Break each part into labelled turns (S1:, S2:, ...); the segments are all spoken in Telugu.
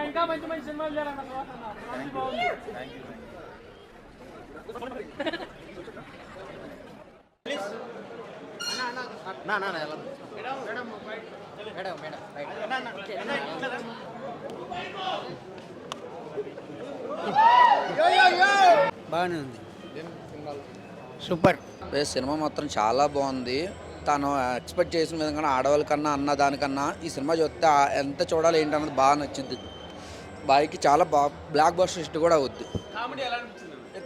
S1: ఇంకా మంచి మంచి సినిమాలు చేయాలన్న
S2: బాగానే ఉంది, సూపర్.
S3: సినిమా మాత్రం చాలా బాగుంది. తను ఎక్స్పెక్ట్ చేసిన విధంగా ఆడవాళ్ళ కన్నా అన్న దానికన్నా ఈ సినిమా చూస్తే ఎంత చూడాలి ఏంటన్నది బాగా నచ్చింది. బాయ్కి చాలా బ్లాక్ బస్టర్ హిట్ కూడా అవుద్ది.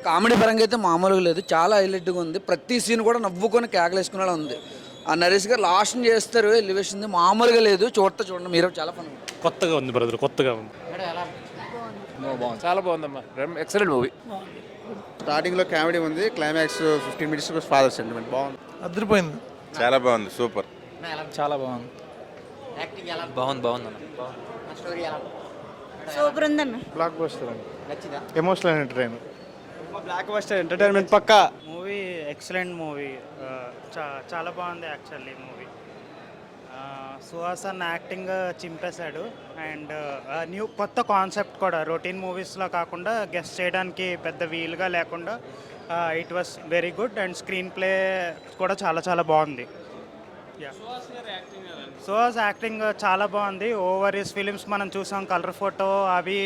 S3: కామెడీ పరంగా అయితే మామూలుగా లేదు, చాలా హైలైట్గా ఉంది. ప్రతి సీన్ కూడా నవ్వుకొని కేకలేసుకునేలా ఉంది. ఆ నరేష్ గారు లాస్ట్ చేస్తారు ఎలివేషన్ మామూలుగా లేదు. చూడండి మీరు, చాలా ఫన్.
S4: కొత్తగా ఉంది బ్రదర్, కొత్తగా ఉంది, చాలా బాగుందమ్మా. Excellent movie.
S5: స్టార్టింగ్లో కామెడీ ఉంది, క్లైమాక్స్ 15 minutes ఫాదర్ సెంటిమెంట్ బాగుంది,
S4: అదిరిపోయింది,
S5: చాలా బాగుంది, సూపర్,
S4: చాలా బాగుంది. బాగుంది
S6: సూపర్ ఉందన్న.
S7: బ్లాక్ బస్టర్ అండి, emotional entertainer. Blockbuster entertainment పక్కా.
S8: మూవీ ఎక్సలెంట్ మూవీ, చాలా బాగుంది యాక్చువల్లీ మూవీ. సుహాసన్ యాక్టింగ్ చింపేశాడు. అండ్ కొత్త కాన్సెప్ట్ కూడా రొటీన్ మూవీస్లో కాకుండా గెస్ట్ చేయడానికి పెద్ద వీలుగా లేకుండా it was very good. And screenplay కూడా చాలా బాగుంది. సుహాస్ యాక్టింగ్ చాలా బాగుంది. ఓవర్ హిస్ ఫిలిమ్స్ మనం చూసాం, కలర్ ఫోటో అవి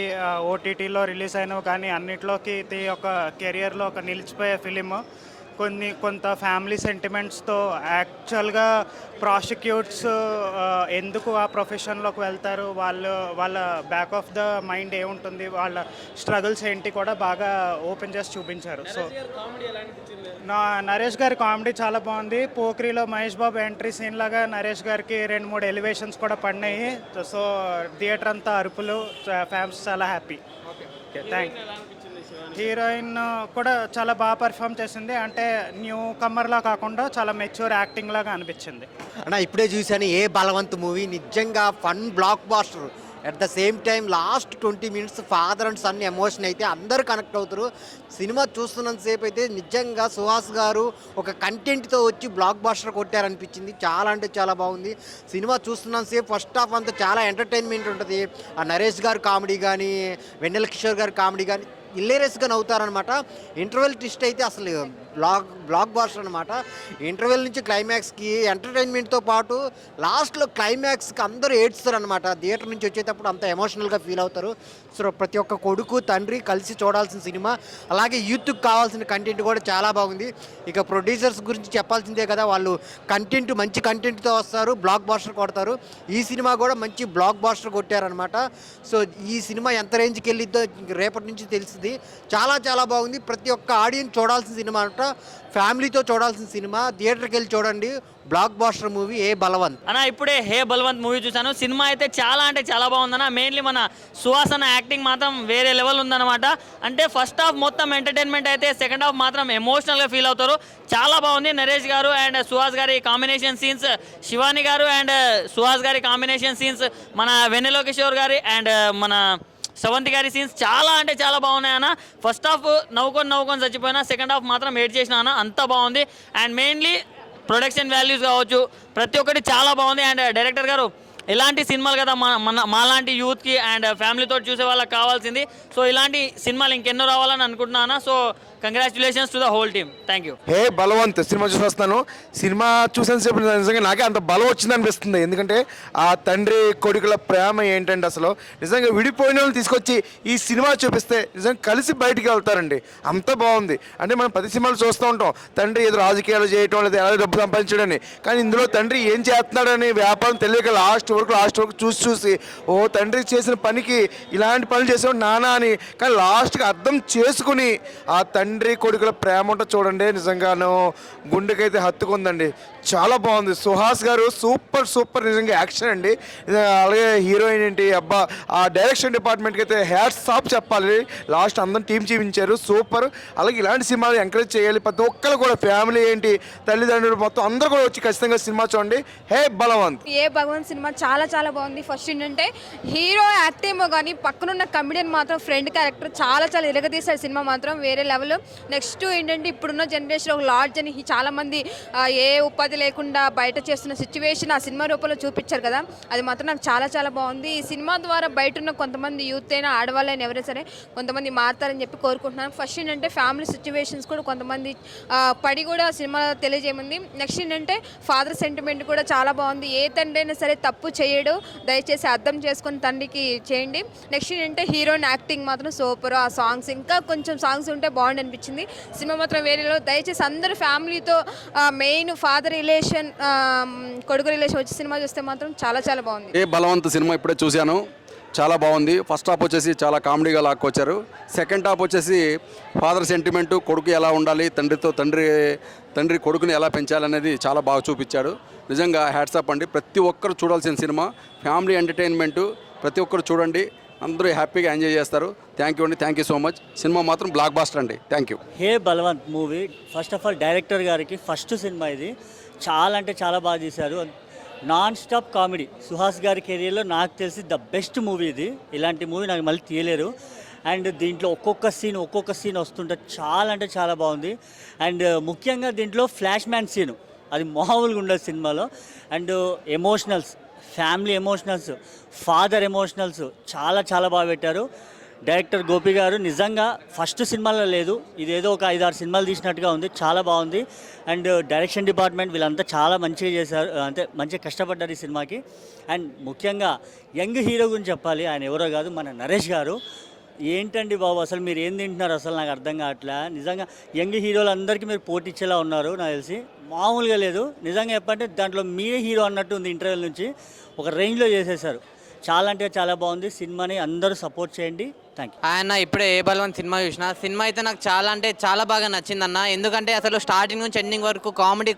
S8: ఓటీటీలో రిలీజ్ అయినవి, కానీ అన్నిట్లోకి ఇది ఒక కెరియర్లో ఒక నిలిచిపోయే ఫిలిం. కొంత ఫ్యామిలీ సెంటిమెంట్స్తో యాక్చువల్గా ప్రాసిక్యూట్స్ ఎందుకు ఆ ప్రొఫెషన్లోకి వెళ్తారు, వాళ్ళ బ్యాక్ ఆఫ్ ద మైండ్ ఏముంటుంది, వాళ్ళ స్ట్రగుల్స్ ఏంటి కూడా బాగా ఓపెన్ చేసి చూపించారు. సో నరేష్ గారి కామెడీ చాలా బాగుంది. పోక్రీలో మహేష్ బాబు ఎంట్రీ సీన్ లాగా నరేష్ గారికి 2-3 ఎలివేషన్స్ కూడా పడినాయి. సో థియేటర్ అంతా అరుపులు, ఫ్యాన్స్ చాలా హ్యాపీ. థ్యాంక్ హీరోయిన్ కూడా చాలా బాగా పర్ఫామ్ చేసింది. అంటే న్యూ కమ్మర్లా కాకుండా చాలా మెచ్యూర్ యాక్టింగ్ లాగా అనిపించింది.
S2: అన్న ఇప్పుడే చూశాను ఏ బలవంత్ మూవీ, నిజంగా fun blockbuster. At the same time last 20 minutes father and son emotion అయితే అందరూ కనెక్ట్ అవుతారు. సినిమా చూస్తున్నంతసేపు అయితే నిజంగా సుహాస్ గారు ఒక కంటెంట్తో వచ్చి బ్లాక్ బాస్టర్ కొట్టారనిపించింది. చాలా అంటే చాలా బాగుంది. సినిమా చూస్తున్నంతసేపు ఫస్ట్ హాఫ్ అంతా చాలా ఎంటర్టైన్మెంట్ ఉంటుంది. ఆ నరేష్ గారు కామెడీ కానీ, వెన్నెల కిషోర్ గారి కామెడీ కానీ ఇల్లేరియస్గా నవ్వుతారనమాట. ఇంటర్వెల్ ట్విస్ట్ అయితే అసలు బ్లాక్ బాస్టర్ అనమాట. ఇంటర్వెల్ నుంచి క్లైమాక్స్కి ఎంటర్టైన్మెంట్తో పాటు లాస్ట్లో క్లైమాక్స్కి అందరూ ఏడ్స్తారనమాట. థియేటర్ నుంచి వచ్చేటప్పుడు అంత ఎమోషనల్గా ఫీల్ అవుతారు. సో ప్రతి ఒక్క కొడుకు తండ్రి కలిసి చూడాల్సిన సినిమా. అలాగే యూత్కి కావాల్సిన కంటెంట్ కూడా చాలా బాగుంది. ఇక ప్రొడ్యూసర్స్ గురించి చెప్పాల్సిందే కదా, వాళ్ళు మంచి కంటెంట్తో వస్తారు, బ్లాక్ బాస్టర్ కొడతారు. ఈ సినిమా కూడా మంచి బ్లాక్ బాస్టర్ కొట్టారనమాట. సో ఈ సినిమా ఎంత రేంజ్కి వెళ్ళిద్దో రేపటి నుంచి తెలిసింది. చాలా బాగుంది. ప్రతి ఒక్క ఆడియన్స్ చూడాల్సిన సినిమా అంట, ఫ్యామిలీతో చూడాల్సిన సినిమా. థియేటర్కి వెళ్ళి చూడండి. బ్లాక్ బాస్టర్ మూవీ ఏ బలవంత్
S9: అన్న. ఇప్పుడే హే బలవంత్ మూవీ చూశాను. సినిమా అయితే చాలా అంటే చాలా బాగుందన్న. మెయిన్లీ మన సుహాసన్ యాక్టింగ్ మాత్రం వేరే లెవెల్ ఉందన్నమాట. అంటే ఫస్ట్ హాఫ్ మొత్తం ఎంటర్టైన్మెంట్ అయితే, సెకండ్ హాఫ్ మాత్రం ఎమోషనల్గా ఫీల్ అవుతారు. చాలా బాగుంది. నరేష్ గారు అండ్ సుహాస్ గారి కాంబినేషన్ సీన్స్, శివాని గారు అండ్ సుహాస్ గారి కాంబినేషన్ సీన్స్, మన వెన్నెల కిషోర్ గారి అండ్ మన శ్రవంతి గారి సీన్స్ చాలా అంటే చాలా బాగున్నాయి అన్న. ఫస్ట్ హాఫ్ నవ్వుకొని చచ్చిపోయినా, సెకండ్ హాఫ్ మాత్రం ఏడ్ చేసిన అన్న. అంత బాగుంది. అండ్ మెయిన్లీ ప్రొడక్షన్ వాల్యూస్ కావచ్చు, ప్రతి ఒక్కటి చాలా బాగుంది. అండ్ డైరెక్టర్ గారు ఇలాంటి సినిమాలు కదా మాలాంటి యూత్కి అండ్ ఫ్యామిలీతో చూసే వాళ్ళకి కావాల్సింది. సో ఇలాంటి సినిమాలు ఇంకెన్నో రావాలని అనుకుంటున్నాను. So congratulations to the whole team. Thank you.
S10: Hey Balwant cinema చూసి వస్తాను. సినిమా చూసిన సేపు నిజంగా నాకే అంత బలం వచ్చింది అనిపిస్తుంది. ఎందుకంటే ఆ తండ్రి కొడుకుల ప్రేమ ఏంటంటే అసలు నిజంగా విడిపోయిన వాళ్ళని తీసుకొచ్చి ఈ సినిమా చూపిస్తే నిజంగా కలిసి బయటికి వెళ్తారండి. అంత బాగుంది. అంటే మనం 10 సినిమాలు చూస్తూ ఉంటాం, తండ్రి ఏదో రాజకీయాలు చేయటం లేదా ఎలా డబ్బు సంపాదించడని. కానీ ఇందులో తండ్రి ఏం చేస్తున్నాడని వ్యాపారం తెలియక లాస్ట్ వరకు చూసి ఓ తండ్రి చేసిన పనికి ఇలాంటి పనులు చేసేవాడు నానా అని. కానీ లాస్ట్కి అర్థం చేసుకుని ఆ తండ్రి కొడుకుల ప్రేమ ఉంటే చూడండి, నిజంగాను గుండెకైతే హత్తుకుందండి. చాలా బాగుంది. సుహాస్ గారు సూపర్ నిజంగా యాక్షన్ అండి. అలాగే హీరోయిన్ ఏంటి అబ్బా, ఆ డైరెక్షన్ డిపార్ట్మెంట్కి అయితే హ్యాట్స్ ఆఫ్ చెప్పాలి. లాస్ట్ అందరం టీం చూపించారు, సూపర్. అలాగే ఇలాంటి సినిమాలు ఎంకరేజ్ చేయాలి. ప్రతి ఒక్కరు కూడా ఫ్యామిలీ ఏంటి, తల్లిదండ్రులు మొత్తం అందరూ కూడా వచ్చి ఖచ్చితంగా సినిమా చూడండి. హే బలవంత్.
S6: ఏ భగవంత్ సినిమా చాలా బాగుంది. ఫస్ట్ ఏంటంటే హీరో యాక్టింగ్ కానీ పక్కనున్న కమెడియన్ మాత్రం ఫ్రెండ్ క్యారెక్టర్ చాలా ఇరగదీశారు. సినిమా మాత్రం వేరే లెవెల్. నెక్స్ట్ ఏంటంటే ఇప్పుడున్న జనరేషన్ ఒక లార్జ్ అని చాలా మంది ఏ ఉపాధి నిజాయితీ లేకుండా బయట చేస్తున్న సిచ్యువేషన్ ఆ సినిమా రూపంలో చూపించారు కదా, అది మాత్రం నాకు చాలా చాలా బాగుంది. ఈ సినిమా ద్వారా బయట ఉన్న కొంతమంది యూత్ అయినా ఆడవాళ్ళైనా ఎవరైనా సరే కొంతమంది మారుతారని చెప్పి కోరుకుంటున్నాను. ఫస్ట్ ఏంటంటే ఫ్యామిలీ సిచ్యువేషన్స్ కూడా కొంతమంది పడి కూడా సినిమాలో తెలియజేయమంది. నెక్స్ట్ ఏంటంటే ఫాదర్ సెంటిమెంట్ కూడా చాలా బాగుంది. ఏ తండ్రి అయినా సరే తప్పు చేయడు, దయచేసి అర్థం చేసుకొని తండ్రికి చేయండి. నెక్స్ట్ ఏంటంటే హీరోయిన్ యాక్టింగ్ మాత్రం సూపర్. ఆ సాంగ్స్ ఇంకా కొంచెం సాంగ్స్ ఉంటే బాగుంది అనిపించింది. సినిమా మాత్రం వేరేలో. దయచేసి అందరూ ఫ్యామిలీతో మెయిన్ ఫాదర్ రిలేషన్, కొడుకు రిలేషన్ వచ్చి సినిమా చూస్తే మాత్రం చాలా చాలా బాగుంది.
S11: ఏ బలవంత్ సినిమా ఇప్పుడే చూశాను, చాలా బాగుంది. ఫస్ట్ హాఫ్ వచ్చేసి చాలా కామెడీగా లాక్కొచ్చారు. సెకండ్ హాఫ్ వచ్చేసి ఫాదర్ సెంటిమెంటు, కొడుకు ఎలా ఉండాలి, తండ్రి కొడుకుని ఎలా పెంచాలనేది చాలా బాగా చూపించాడు. నిజంగా హ్యాట్సాప్ అండి. ప్రతి ఒక్కరు చూడాల్సిన సినిమా, ఫ్యామిలీ ఎంటర్టైన్మెంటు. ప్రతి ఒక్కరు చూడండి, అందరూ హ్యాపీగా ఎంజాయ్ చేస్తారు. థ్యాంక్ యూ అండి, thank you so much. Cinema మాత్రం బ్లాక్ బాస్టర్ అండి. Thank you.
S12: Hey Balwant movie first of all director గారికి ఫస్ట్ సినిమా ఇది. చాలా అంటే చాలా బాగా చేశారు. Non stop comedy. సుహాస్ గారి కెరియర్లో నాకు తెలిసి ద బెస్ట్ మూవీ ఇది. ఇలాంటి మూవీ నాకు మళ్ళీ తీయలేరు. అండ్ దీంట్లో ఒక్కొక్క సీన్ వస్తుంటే చాలా అంటే చాలా బాగుంది. అండ్ ముఖ్యంగా దీంట్లో ఫ్లాష్ మ్యాన్ సీను అది మామూలుగా ఉండదు సినిమాలో. And emotionals, family emotionals, father emotionals చాలా చాలా బాగా పెట్టారు. డైరెక్టర్ గోపి గారు నిజంగా ఫస్ట్ సినిమాలో లేదు, ఇదేదో ఒక 5-6 సినిమాలు తీసినట్టుగా ఉంది. చాలా బాగుంది. అండ్ డైరెక్షన్ డిపార్ట్మెంట్ వీళ్ళంతా చాలా మంచిగా చేశారు, అంటే మంచిగా కష్టపడ్డారు ఈ సినిమాకి. అండ్ ముఖ్యంగా యంగ్ హీరో గురించి చెప్పాలి. ఆయన ఎవరో కాదు, మన నరేష్ గారు. ఏంటండి బాబు, అసలు మీరు ఏం తింటున్నారు అసలు నాకు అర్థం కావట్లే. నిజంగా యంగ్ హీరోలు అందరికీ మీరు పోటీ ఇచ్చేలా ఉన్నారు, నాకు తెలిసి మామూలుగా లేదు. నిజంగా చెప్పంటే దాంట్లో మీరే హీరో అన్నట్టు ఉంది. ఇంటర్వ్యూల నుంచి ఒక రేంజ్లో చేసేసారు. చాలా అంటే చాలా బాగుంది. సినిమాని అందరూ సపోర్ట్ చేయండి. Thank you.
S9: ఆయన ఇప్పుడే ఏ బలవంత్ సినిమా చూసిన. సినిమా అయితే నాకు చాలా అంటే చాలా బాగా నచ్చిందన్న. ఎందుకంటే అసలు స్టార్టింగ్ నుంచి ఎండింగ్ వరకు కామెడీ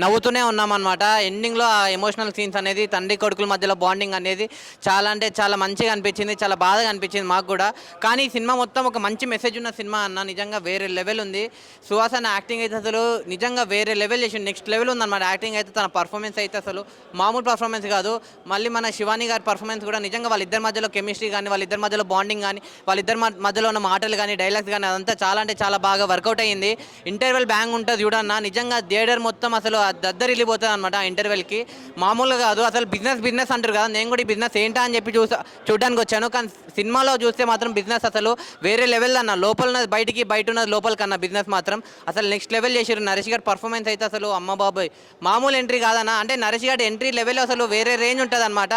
S9: నవ్వుతూనే ఉన్నామన్నమాట. ఎండింగ్లో ఆ ఎమోషనల్ సీన్స్ అనేది, తండ్రి కొడుకుల మధ్యలో బాండింగ్ అనేది చాలా అంటే చాలా మంచిగా అనిపించింది, చాలా బాధగా అనిపించింది మాకు కూడా. కానీ ఈ సినిమా మొత్తం ఒక మంచి మెసేజ్ ఉన్న సినిమా అన్న. నిజంగా వేరే లెవెల్ ఉంది. సుహాస్ అన్న యాక్టింగ్ అయితే అసలు నిజంగా వేరే లెవెల్ చేసి నెక్స్ట్ లెవెల్ ఉందన్నమాట. యాక్టింగ్ అయితే, తన పర్ఫార్మెన్స్ అయితే అసలు మామూలు పర్ఫార్మెన్స్ కాదు. మళ్ళీ మన శివాని గారి పర్ఫార్మెన్స్ కూడా నిజంగా వాళ్ళిద్దరి మధ్యలో కెమిస్ట్రీ కానీ, వాళ్ళిద్దరి మధ్యలో బాండింగ్ కానీ, వాళ్ళిద్దరి మధ్యలో ఉన్న మాటలు కానీ, డైలాగ్స్ కానీ అదంతా చాలా అంటే చాలా బాగా వర్కౌట్ అయ్యింది. ఇంటర్వెల్ బ్యాంగ్ ఉంటుంది చూడన్నా. నిజంగా థియేటర్ మొత్తం అసలు దద్దరిల్లిపోతుంది అనమాట ఆ ఇంటర్వెల్కి. మామూలుగా కాదు అసలు. బిజినెస్ అంటారు కదా, నేను కూడా ఈ బిజినెస్ ఏంటా అని చెప్పి చూడడానికి వచ్చాను. కానీ సినిమాలో చూస్తే మాత్రం బిజినెస్ అసలు వేరే లెవెల్ అన్న. లోపల ఉన్నది బయటికి, బయట ఉన్నది లోపలికి అన్న. బిజినెస్ మాత్రం అసలు నెక్స్ట్ లెవెల్ చేసారు. నరేష్ గారి పర్ఫార్మెన్స్ అయితే అసలు అమ్మ బాబాయ్ మామూలు ఎంట్రీ కాదన్న. అంటే నరేష్ గారి ఎంట్రీ లెవెల్ అసలు వేరే రేంజ్ ఉంటుంది అనమాట.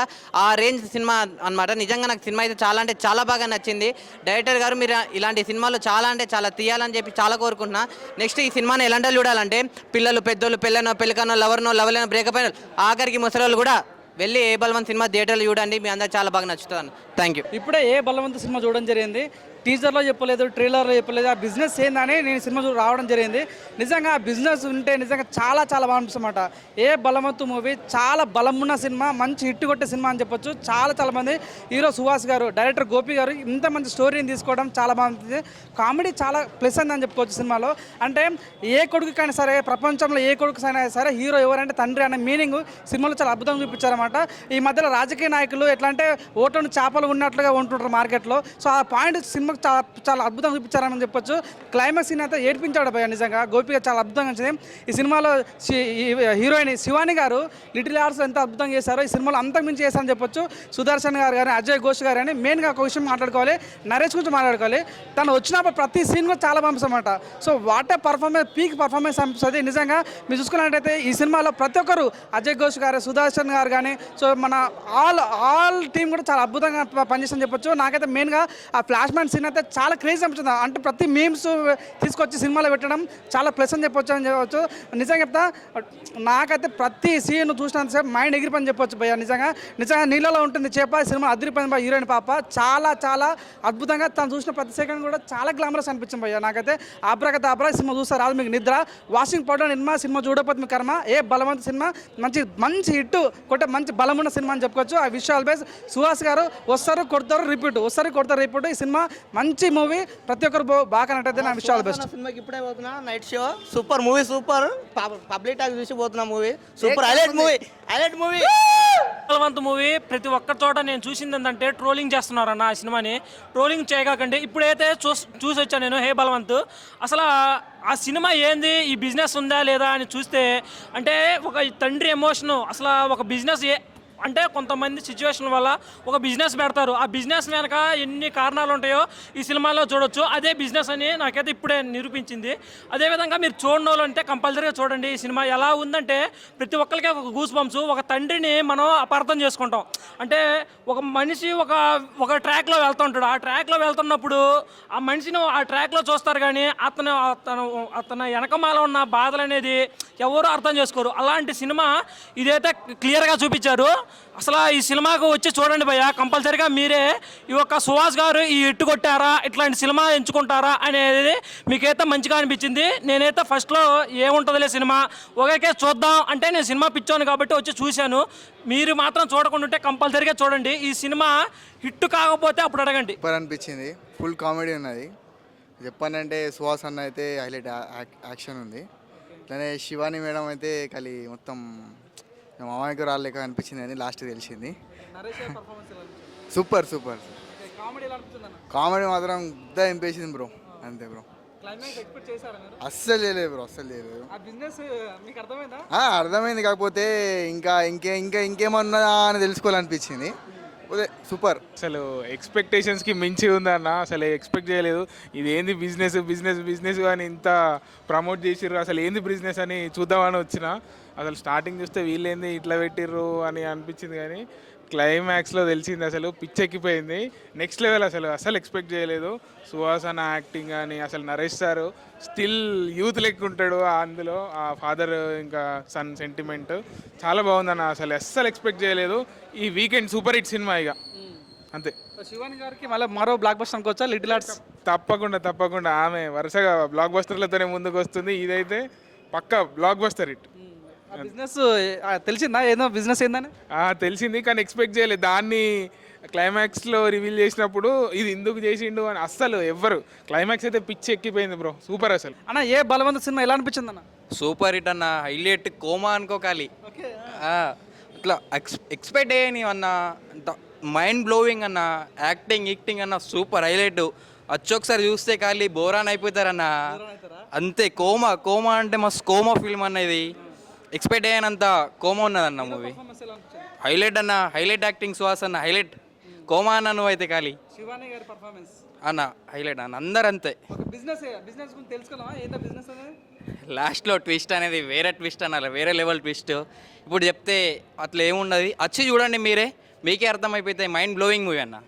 S9: ఆ రేంజ్ సినిమా అనమాట. నిజంగా నాకు సినిమా అయితే చాలా అంటే చాలా బాగా నచ్చింది. డైరెక్టర్ గారు మీరు ఇలాంటి సినిమాలు చాలా అంటే చాలా తీయాలని చెప్పి చాలా కోరుకుంటున్నా. నెక్స్ట్ ఈ సినిమాని ఎలాంటి చూడాలంటే పిల్లలు, పెద్దోళ్ళు, పెళ్ళనో, పెళ్ళికనో, లవర్నో, బ్రేకప్ అయిన ఆఖరికి ముసలోళ్ళు కూడా వెళ్ళి ఏ బలవంత్ సినిమా థియేటర్లో చూడండి. మీ అందరికి చాలా బాగా నచ్చుతుంది. Thank you.
S1: ఇప్పుడే ఏ బలవంత్ సినిమా చూడడం జరిగింది. టీజర్లో చెప్పలేదు, ట్రైలర్లో చెప్పలేదు. ఆ బిజినెస్ ఏందని నేను సినిమా రావడం జరిగింది. నిజంగా ఆ బిజినెస్ ఉంటే నిజంగా చాలా చాలా బాగుంటుందన్నమాట. ఏ బలవంతు మూవీ చాలా బలమున్న సినిమా, మంచి హిట్ కొట్టే సినిమా అని చెప్పొచ్చు. చాలా మంది హీరో సుహాస్ గారు, డైరెక్టర్ గోపి గారు ఇంత మంచి స్టోరీని తీసుకోవడం చాలా బాగుంటుంది. కామెడీ చాలా ప్లస్ అని చెప్పుకోవచ్చు సినిమాలో. అంటే ఏ కొడుకుకైనా సరే, ప్రపంచంలో ఏ కొడుకుకైనా సరే హీరో ఎవరంటే తండ్రి అనే మీనింగ్ సినిమాలో చాలా అద్భుతంగా చూపించారన్నమాట. ఈ మధ్యలో రాజకీయ నాయకులు ఎట్లా అంటే ఓట్లను చేపలు ఉన్నట్లుగా ఉంటుంటారు మార్కెట్లో. సో ఆ పాయింట్ సినిమాకి చాలా అద్భుతంగా చూపించారని చెప్పొచ్చు. క్లైమాక్స్ సీన్ అయితే ఏడిపించాడు భయ. నిజంగా గోపిగా చాలా అద్భుతంగా వచ్చింది. ఈ సినిమాలో హీరోయిన్ శివాని గారు లిటిల్ ఆర్ట్స్ ఎంత అద్భుతంగా చేశారో ఈ సినిమాలో అంతకు మించి చేశారని చెప్పొచ్చు. సుదర్శన్ గారు కానీ, అజయ్ ఘోష్ గారు కానీ. మెయిన్గా ఒక విషయం మాట్లాడుకోవాలి, నరేష్ గురించి మాట్లాడుకోవాలి. తను వచ్చినప్పుడు ప్రతి సీన్ కూడా చాలా పంపిస్తామన్నమాట. So what a performance, peak performance అనిపిస్తుంది. నిజంగా మీరు చూసుకున్నట్టయితే ఈ సినిమాలో ప్రతి ఒక్కరు, అజయ్ ఘోష్ గారు, సుదర్శన్ గారు కానీ, సో మన ఆల్ టీం కూడా చాలా అద్భుతంగా పనిచేస్తుందని చెప్పొచ్చు. నాకైతే మెయిన్గా ఆ ఫ్లాష్ మ్యాన్ సీన్ అయితే చాలా క్రేజ్ అనిపిస్తుంది. అంటే ప్రతి మీమ్స్ తీసుకొచ్చి సినిమాలో పెట్టడం చాలా ప్లస్ అని చెప్పొచ్చు. నిజంగా చెప్తా, నాకైతే ప్రతి సీన్ చూసినంతసేపు మైండ్ ఎగిరిపోని చెప్పొచ్చు భయ్య. నిజంగా నీళ్ళలో ఉంటుంది చేప. సినిమా అదిరిపోయింది భయ్య. హీరోయిన్ పాప చాలా అద్భుతంగా తను చూసిన ప్రతి సెకండ్ కూడా చాలా గ్లామరస్ అనిపించింది భయ్య. నాకైతే ఆబ్రాకదాబ్రా సినిమా చూస్తారు రాదు మీకు నిద్ర. వాషింగ్ పౌడర్ నిర్మా సినిమా చూడకపోతే మీ కర్మ. ఏ బలవంత సినిమా మంచి హిట్ కొట్టే మంచి బలమున్న సినిమా అని చెప్పుకోవచ్చు. ఆ విషయాలు బేస్ సుహాస్ గారు వస్తారు, కొడతారు, రిపీట్. ఈ సినిమా మంచి మూవీ. ప్రతి ఒక్కరు బాగా నట్టయితే నా విషయాలు బెస్ట్.
S12: సినిమాకి ఇప్పుడే పోతున్నా, night show super movie, super public talk చూసి పోతున్నా. Movie super, highlight movie.
S1: Balwant movie ప్రతి ఒక్క చోట నేను చూసింది ఏంటంటే ట్రోలింగ్ చేస్తున్నారన్న ఆ సినిమాని. ట్రోలింగ్ చేయకండి. ఇప్పుడైతే చూసి వచ్చాను నేను హే బలవంత్. అసలు ఆ సినిమా ఏంది, ఈ బిజినెస్ ఉందా లేదా అని చూస్తే అంటే ఒక తండ్రి ఎమోషను, అసలు ఒక బిజినెస్ అంటే కొంతమంది సిచ్యువేషన్ వల్ల ఒక బిజినెస్ పెడతారు. ఆ బిజినెస్ వెనక ఎన్ని కారణాలు ఉంటాయో ఈ సినిమాలో చూడొచ్చు. అదే బిజినెస్ అని నాకైతే ఇప్పుడే నిరూపించింది. అదేవిధంగా మీరు చూడని వాళ్ళు అంటే కంపల్సరీగా చూడండి. ఈ సినిమా ఎలా ఉందంటే ప్రతి ఒక్కరికి ఒక గూస్ బంప్స్. ఒక తండ్రిని మనం అపార్థం చేసుకుంటాం. అంటే ఒక మనిషి ఒక ట్రాక్లో వెళ్తూ ఉంటాడు. ఆ ట్రాక్లో వెళ్తున్నప్పుడు ఆ మనిషిని ఆ ట్రాక్లో చూస్తారు, కానీ అతను వెనకమాల ఉన్న బాధలు అనేది ఎవరు అర్థం చేసుకోరు. అలాంటి సినిమా ఇదైతే క్లియర్గా చూపించారు. అసలు ఈ సినిమాకు వచ్చి చూడండి భయ్య, కంపల్సరీగా మీరే ఈ యొక్క సుహాస్ గారు ఈ ఇట్టు కొట్టారా, ఇట్లాంటి సినిమా ఎంచుకుంటారా అనేది మీకైతే మంచిగా అనిపించింది. నేనైతే ఫస్ట్లో ఏముంటుందిలే సినిమా ఒకే చూద్దాం అంటే నేను సినిమా పిచ్చోను కాబట్టి వచ్చి చూశాను. మీరు మాత్రం చూడకుండా ఉంటే కంపల్సరీగా చూడండి. ఈ సినిమా హిట్ కాకపోతే అప్పుడు అడగండి.
S5: సూపర్ అనిపించింది, ఫుల్ కామెడీ ఉన్నది. చెప్పానంటే సుహాస్ అన్న అయితే హైలైట్ యాక్షన్ ఉంది. అట్లనే శివాని మేడం అయితే కలి మొత్తం మామయ్యకు రాలేక అనిపించింది అని లాస్ట్ తెలిసింది. సూపర్ సూపర్ కామెడీ మాత్రం గుద్ద ఎంపేసింది బ్రో, అంతే బ్రో. అస్సలు చేయలేదు బ్రో, అస్సలు చేయలేదు. అర్థమైంది, కాకపోతే ఇంకేమన్నా అని తెలుసుకోవాలనిపించింది. సూపర్.
S4: అసలు ఎక్స్పెక్టేషన్స్కి మించి ఉందన్న. అసలు ఎక్స్పెక్ట్ చేయలేదు. ఇది ఏంది బిజినెస్ అని ఇంత ప్రమోట్ చేసిర్రు. అసలు ఏంది బిజినెస్ అని చూద్దామని వచ్చిన. అసలు స్టార్టింగ్ చూస్తే వీళ్ళేంది ఇట్లా పెట్టిర్రు అని అనిపించింది, కానీ క్లైమాక్స్లో తెలిసింది అసలు పిచ్చెక్కిపోయింది. Next level. అసలు ఎక్స్పెక్ట్ చేయలేదు. సుహాస్ అన్న యాక్టింగ్ కానీ, అసలు నరేష్ సారు స్టిల్ యూత్ లెక్క ఉంటాడు అందులో. ఆ ఫాదర్ ఇంకా సన్ సెంటిమెంట్ చాలా బాగుందన్న. అస్సలు ఎక్స్పెక్ట్ చేయలేదు. ఈ వీకెండ్ సూపర్ హిట్ సినిమా ఇక అంతే.
S1: శివాని గారికి మళ్ళీ మరో బ్లాక్ బస్టర్ అనుకోవచ్చా లిటిల్ ఆర్ట్స్?
S4: తప్పకుండా ఆమె వరుసగా బ్లాక్ బస్టర్లతోనే ముందుకు వస్తుంది. ఇదైతే పక్కా బ్లాక్ బస్టర్ హిట్.
S1: బిజినెస్ తెలిసిందా ఏదో బిజినెస్ ఏందని?
S4: తెలిసింది, కానీ ఎక్స్పెక్ట్ చేయలేదు. దాన్ని క్లైమాక్స్లో రివీల్ చేసినప్పుడు ఇది ఎందుకు చేసిండు అని అస్సలు ఎవ్వరు. క్లైమాక్స్ అయితే పిచ్చి ఎక్కిపోయింది బ్రో, సూపర్. అసలు
S1: అన్న ఏ బలవంత సినిమా ఎలా అనిపించింది అన్న?
S3: సూపర్ హిట్ అన్న, హైలైట్ కోమా అనుకోకాలి. ఇట్లా ఎక్స్పెక్ట్ చేయని అన్న, మైండ్ బ్లోవింగ్ అన్న, యాక్టింగ్ అన్న సూపర్ హైలైట్. వచ్చొకసారి చూస్తే ఖాళీ బోరాన్ అయిపోతారన్న, అంతే. కోమా అంటే మస్తు కోమా ఫిల్మ్ అన్న. ఇది ఎక్స్పెక్ట్ అయ్యానంత కోమా ఉన్నదన్న మూవీ. హైలైట్ అన్న, హైలైట్ యాక్టింగ్ సుహాస్ అన్న, హైలైట్. కోమా అన్న నువ్వు అయితే ఖాళీ
S1: శివాని గారి పర్ఫార్మెన్స్
S3: అన్న హైలైట్ అన్న. అందరు అంతే.
S1: బిజినెస్ గురించి తెలుసుకున్నావా ఏంటో బిజినెస్ అనేది?
S3: లాస్ట్లో ట్విస్ట్ అనేది వేరే ట్విస్ట్ అన్న, వేరే లెవెల్ ట్విస్ట్. ఇప్పుడు చెప్తే అట్లా ఏముండదు, వచ్చి చూడండి మీరే, మీకే అర్థమైపోతాయి. మైండ్ బ్లోయింగ్ మూవీ అన్న.